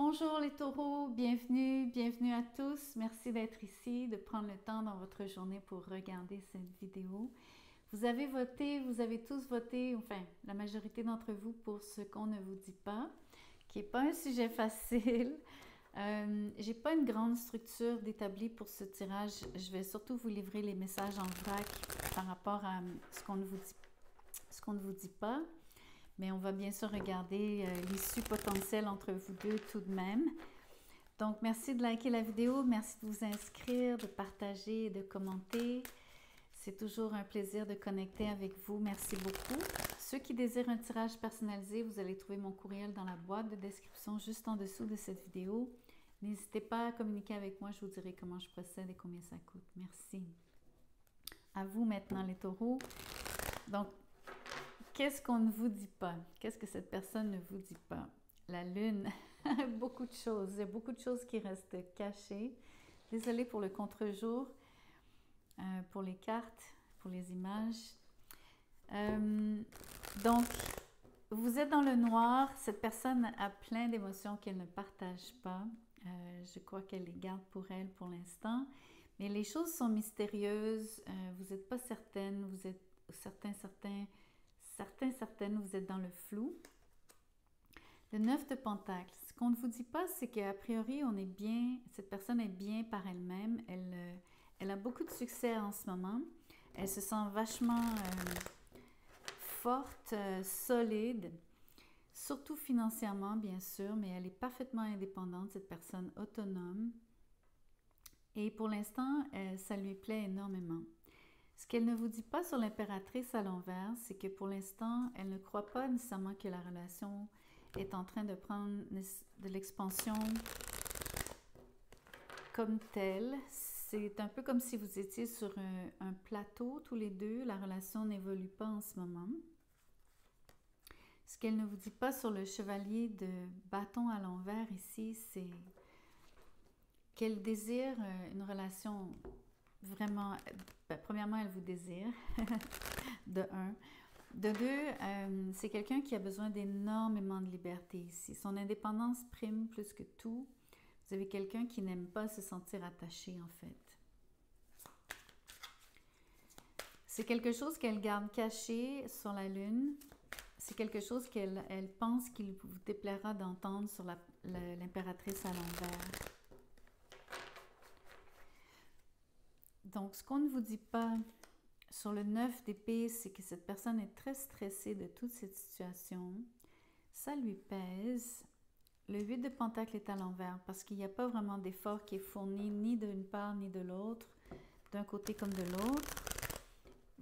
Bonjour les taureaux, bienvenue à tous. Merci d'être ici, de prendre le temps dans votre journée pour regarder cette vidéo. Vous avez voté, vous avez tous voté, enfin la majorité d'entre vous pour ce qu'on ne vous dit pas, qui n'est pas un sujet facile. J'ai pas une grande structure d'établi pour ce tirage. Je vais surtout vous livrer les messages en vrac par rapport à ce qu'on ne vous dit pas. Mais on va bien sûr regarder l'issue potentielle entre vous deux tout de même. Donc, merci de liker la vidéo, merci de vous inscrire, de partager et de commenter. C'est toujours un plaisir de connecter avec vous. Merci beaucoup. Ceux qui désirent un tirage personnalisé, vous allez trouver mon courriel dans la boîte de description juste en dessous de cette vidéo. N'hésitez pas à communiquer avec moi, je vous dirai comment je procède et combien ça coûte. Merci. À vous maintenant les taureaux. Donc, qu'est-ce qu'on ne vous dit pas? Qu'est-ce que cette personne ne vous dit pas? La lune, beaucoup de choses. Il y a beaucoup de choses qui restent cachées. Désolée pour le contre-jour, pour les cartes, pour les images. Donc, vous êtes dans le noir. Cette personne a plein d'émotions qu'elle ne partage pas. Je crois qu'elle les garde pour elle pour l'instant. Mais les choses sont mystérieuses. Vous n'êtes pas certaine. Vous êtes certaines, vous êtes dans le flou. Le 9 de Pentacles. Ce qu'on ne vous dit pas, c'est qu'a priori, on est bien, cette personne est bien par elle-même. Elle a beaucoup de succès en ce moment. Elle se sent vachement forte, solide, surtout financièrement, bien sûr, mais elle est parfaitement indépendante, cette personne autonome. Et pour l'instant, ça lui plaît énormément. Ce qu'elle ne vous dit pas sur l'impératrice à l'envers, c'est que pour l'instant, elle ne croit pas nécessairement que la relation est en train de prendre de l'expansion comme telle. C'est un peu comme si vous étiez sur un plateau tous les deux. La relation n'évolue pas en ce moment. Ce qu'elle ne vous dit pas sur le chevalier de bâton à l'envers ici, c'est qu'elle désire une relation vraiment, premièrement, elle vous désire, de un. De deux, c'est quelqu'un qui a besoin d'énormément de liberté ici. Son indépendance prime plus que tout. Vous avez quelqu'un qui n'aime pas se sentir attaché, en fait. C'est quelque chose qu'elle garde caché sur la lune. C'est quelque chose qu'elle pense qu'il vous déplaira d'entendre sur l'impératrice à l'envers. Donc, ce qu'on ne vous dit pas sur le 9 d'épée, c'est que cette personne est très stressée de toute cette situation. Ça lui pèse. Le 8 de Pentacle est à l'envers parce qu'il n'y a pas vraiment d'effort qui est fourni ni d'une part ni de l'autre, d'un côté comme de l'autre.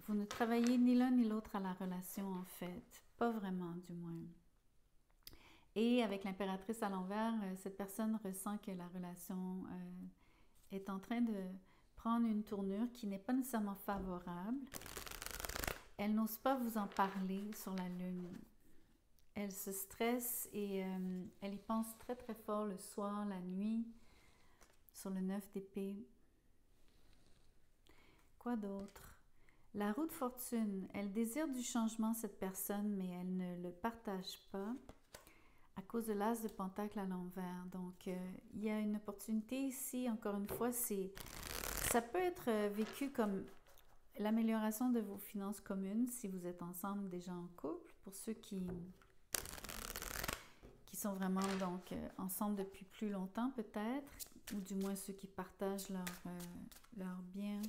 Vous ne travaillez ni l'un ni l'autre à la relation en fait. Pas vraiment du moins. Et avec l'impératrice à l'envers, cette personne ressent que la relation est en train de prendre une tournure qui n'est pas nécessairement favorable. Elle n'ose pas vous en parler sur la lune. Elle se stresse et elle y pense très très fort le soir, la nuit, sur le 9 d'épée. Quoi d'autre? La roue de fortune. Elle désire du changement, cette personne, mais elle ne le partage pas à cause de l'as de pentacle à l'envers. Donc, il y a une opportunité ici, encore une fois, ça peut être vécu comme l'amélioration de vos finances communes si vous êtes ensemble déjà en couple. Pour ceux qui sont vraiment donc ensemble depuis plus longtemps peut-être, ou du moins ceux qui partagent leurs biens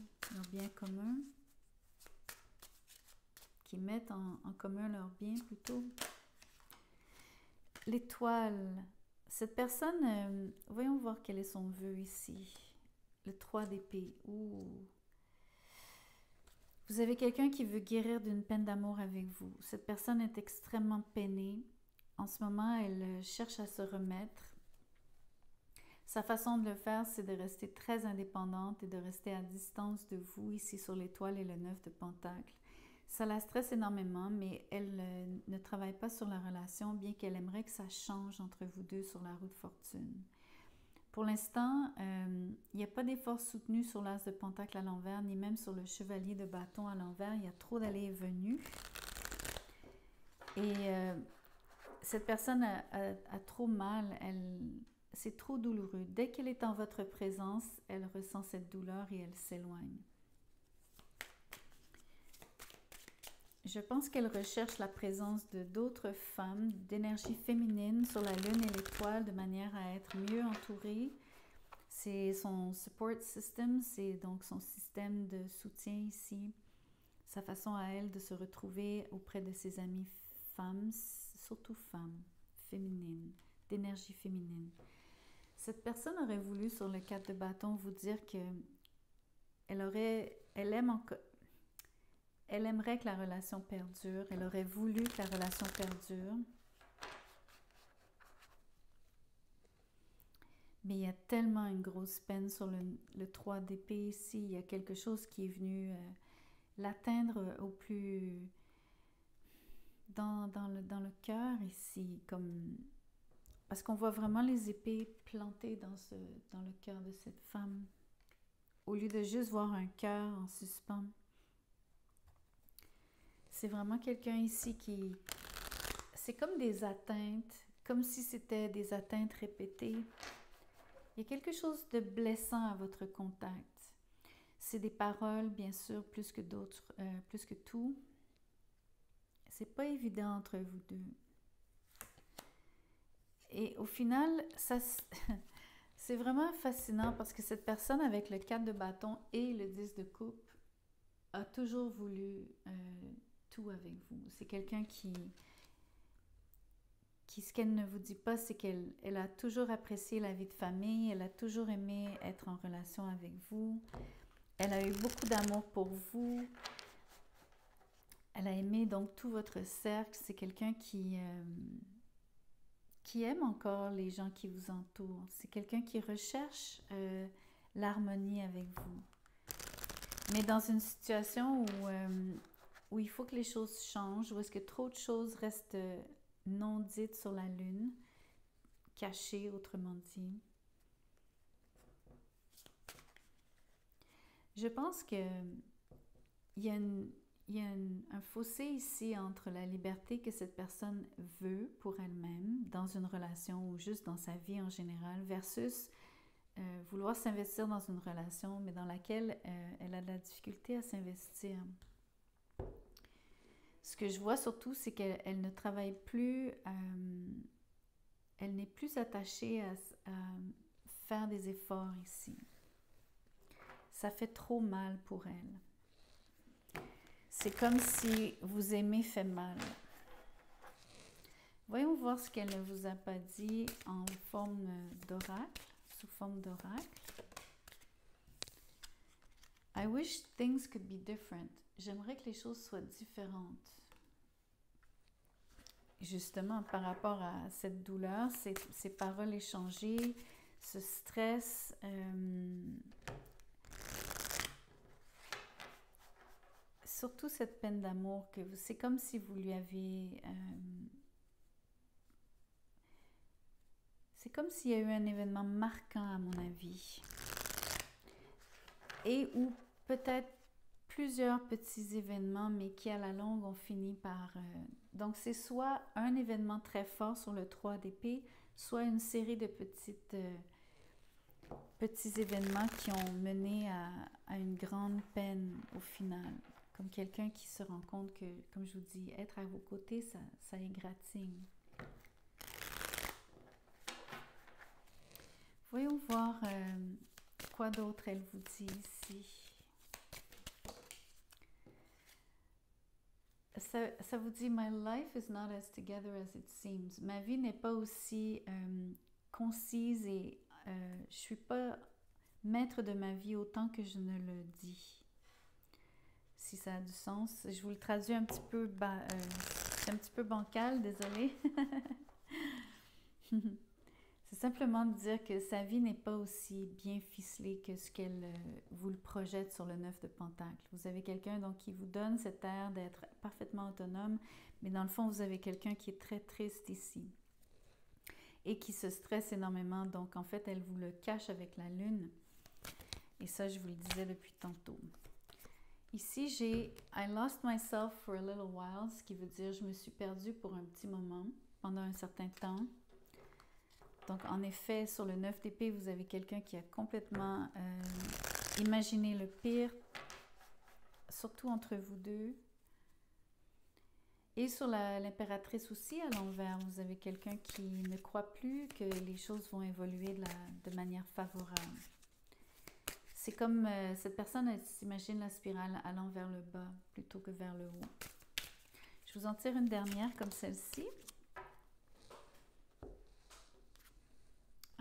communs, qui mettent en commun leurs biens plutôt. L'étoile. Cette personne, voyons voir quel est son vœu ici. Le 3 d'épée. Vous avez quelqu'un qui veut guérir d'une peine d'amour avec vous. Cette personne est extrêmement peinée. En ce moment, elle cherche à se remettre. Sa façon de le faire, c'est de rester très indépendante et de rester à distance de vous, ici sur l'étoile et le 9 de Pentacle. Ça la stresse énormément, mais elle ne travaille pas sur la relation, bien qu'elle aimerait que ça change entre vous deux sur la roue de fortune. Pour l'instant, il n'y a pas d'effort soutenu sur l'as de Pentacle à l'envers, ni même sur le chevalier de bâton à l'envers. Il y a trop d'allées et venues. Et cette personne a trop mal. c'est trop douloureux. Dès qu'elle est en votre présence, elle ressent cette douleur et elle s'éloigne. Je pense qu'elle recherche la présence de d'autres femmes, d'énergie féminine sur la lune et l'étoile de manière à être mieux entourée. C'est son support system, c'est donc son système de soutien ici. Sa façon à elle de se retrouver auprès de ses amies femmes, surtout femmes, féminines, d'énergie féminine. Cette personne aurait voulu, sur le 4 de bâton, vous dire que elle aimerait que la relation perdure, elle aurait voulu que la relation perdure. Mais il y a tellement une grosse peine sur le 3 d'épée ici. Il y a quelque chose qui est venu l'atteindre au plus... dans le cœur ici. Parce qu'on voit vraiment les épées plantées dans le cœur de cette femme. Au lieu de juste voir un cœur en suspens. C'est vraiment quelqu'un ici qui... C'est comme des atteintes. Comme si c'était des atteintes répétées. Il y a quelque chose de blessant à votre contact. C'est des paroles, bien sûr, plus que d'autres, plus que tout. C'est pas évident entre vous deux. Et au final, c'est vraiment fascinant parce que cette personne avec le 4 de bâton et le 10 de coupe a toujours voulu tout avec vous. C'est quelqu'un qui ce qu'elle ne vous dit pas, c'est qu'elle a toujours apprécié la vie de famille, elle a toujours aimé être en relation avec vous, elle a eu beaucoup d'amour pour vous, elle a aimé donc tout votre cercle, c'est quelqu'un qui aime encore les gens qui vous entourent, c'est quelqu'un qui recherche l'harmonie avec vous. Mais dans une situation où il faut que les choses changent, où est-ce que trop de choses restent... non dites sur la lune, cachées autrement dit. Je pense que il y a un fossé ici entre la liberté que cette personne veut pour elle-même dans une relation ou juste dans sa vie en général versus vouloir s'investir dans une relation mais dans laquelle elle a de la difficulté à s'investir. Ce que je vois surtout, c'est qu'elle ne travaille plus, elle n'est plus attachée à faire des efforts ici. Ça fait trop mal pour elle. C'est comme si vous aimez fait mal. Voyons voir ce qu'elle ne vous a pas dit en forme d'oracle, sous forme d'oracle. I wish things could be different. J'aimerais que les choses soient différentes. Justement, par rapport à cette douleur, ces paroles échangées, ce stress, surtout cette peine d'amour, que c'est comme si vous lui avez... c'est comme s'il y a eu un événement marquant, à mon avis. Et ou peut-être plusieurs petits événements, mais qui à la longue ont fini par... donc c'est soit un événement très fort sur le 3 d'épée, soit une série de petits événements qui ont mené à une grande peine au final. Comme quelqu'un qui se rend compte que, comme je vous dis, être à vos côtés, ça égratigne. Voyons voir quoi d'autre elle vous dit ici. Ça vous dit « My life is not as together as it seems ». Ma vie n'est pas aussi concise et je ne suis pas maître de ma vie autant que je ne le dis. Si ça a du sens. Je vous le traduis un petit peu, c'est un petit peu bancal, désolée. C'est simplement de dire que sa vie n'est pas aussi bien ficelée que ce qu'elle vous le projette sur le 9 de Pentacle. Vous avez quelqu'un donc qui vous donne cet air d'être parfaitement autonome, mais dans le fond, vous avez quelqu'un qui est très triste ici et qui se stresse énormément. Donc, en fait, elle vous le cache avec la lune. Et ça, je vous le disais depuis tantôt. Ici, j'ai « I lost myself for a little while », ce qui veut dire « je me suis perdue pour un petit moment, pendant un certain temps ». Donc, en effet, sur le 9 d'épée, vous avez quelqu'un qui a complètement imaginé le pire, surtout entre vous deux. Et sur l'impératrice aussi, à l'envers, vous avez quelqu'un qui ne croit plus que les choses vont évoluer de manière favorable. C'est comme cette personne, elle s'imagine la spirale allant vers le bas plutôt que vers le haut. Je vous en tire une dernière comme celle-ci.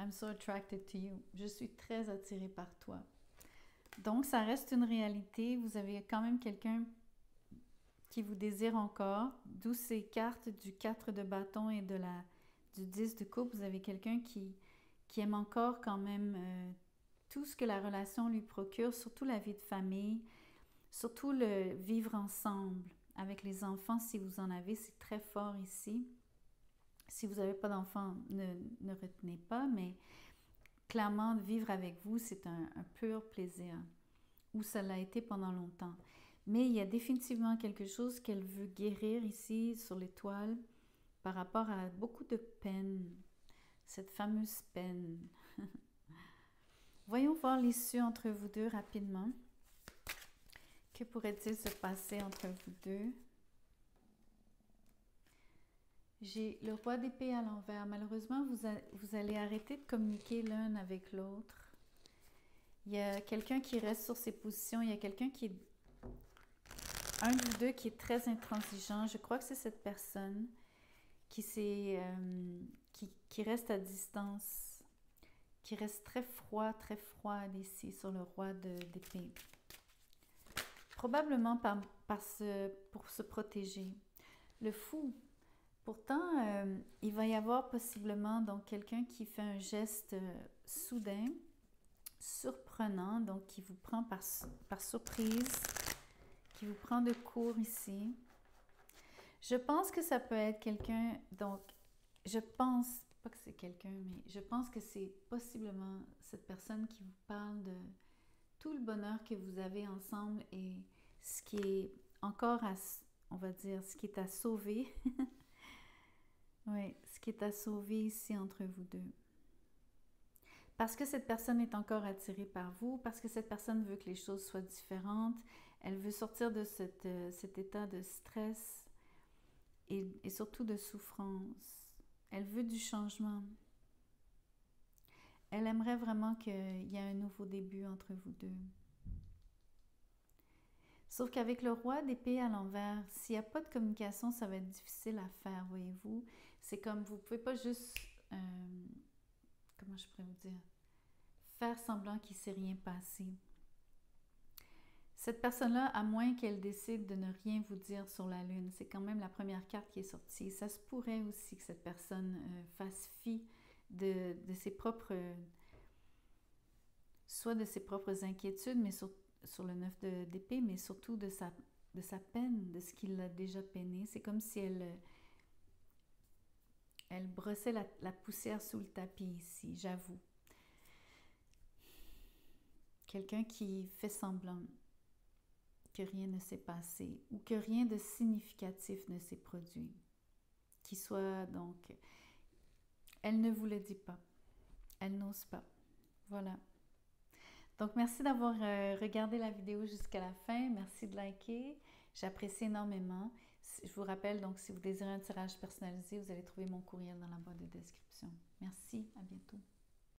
I'm so attracted to you. Je suis très attirée par toi. Donc, ça reste une réalité. Vous avez quand même quelqu'un qui vous désire encore, d'où ces cartes du 4 de bâton et du 10 de coupe. Vous avez quelqu'un qui aime encore quand même tout ce que la relation lui procure, surtout la vie de famille, surtout le vivre ensemble avec les enfants si vous en avez, c'est très fort ici. Si vous n'avez pas d'enfants, ne retenez pas, mais clairement, vivre avec vous, c'est un pur plaisir, ou ça l'a été pendant longtemps. Mais il y a définitivement quelque chose qu'elle veut guérir ici sur l'étoile par rapport à beaucoup de peine, cette fameuse peine. Voyons voir l'issue entre vous deux rapidement. Que pourrait-il se passer entre vous deux? J'ai le roi d'épée à l'envers. Malheureusement, vous allez arrêter de communiquer l'un avec l'autre. Il y a quelqu'un qui reste sur ses positions. Il y a quelqu'un qui est... Un de vous deux qui est très intransigeant. Je crois que c'est cette personne qui reste à distance, qui reste très froide ici sur le roi d'épée. Probablement pour se protéger. Le fou. Pourtant, il va y avoir possiblement donc quelqu'un qui fait un geste soudain, surprenant, donc qui vous prend par surprise, qui vous prend de court ici. Je pense que ça peut être quelqu'un, donc je pense, pas que c'est quelqu'un, mais je pense que c'est possiblement cette personne qui vous parle de tout le bonheur que vous avez ensemble et ce qui est encore à, on va dire, ce qui est à sauver. Oui, ce qui est à sauver ici entre vous deux. Parce que cette personne est encore attirée par vous, parce que cette personne veut que les choses soient différentes, elle veut sortir de cet état de stress et surtout de souffrance. Elle veut du changement. Elle aimerait vraiment qu'il y ait un nouveau début entre vous deux. Sauf qu'avec le roi d'épée à l'envers, s'il n'y a pas de communication, ça va être difficile à faire, voyez-vous. C'est comme, vous ne pouvez pas juste, comment je pourrais vous dire, faire semblant qu'il ne s'est rien passé. Cette personne-là, à moins qu'elle décide de ne rien vous dire sur la lune, c'est quand même la première carte qui est sortie. Ça se pourrait aussi que cette personne fasse fi de ses propres, soit de ses propres inquiétudes, mais sur le 9 d'épée, mais surtout de sa peine, de ce qu'il a déjà peiné. C'est comme si elle brossait la poussière sous le tapis ici, j'avoue. Quelqu'un qui fait semblant que rien ne s'est passé ou que rien de significatif ne s'est produit. Qui soit donc... Elle ne vous le dit pas. Elle n'ose pas. Voilà. Donc, merci d'avoir regardé la vidéo jusqu'à la fin. Merci de liker. J'apprécie énormément. Je vous rappelle, donc, si vous désirez un tirage personnalisé, vous allez trouver mon courriel dans la boîte de description. Merci. À bientôt.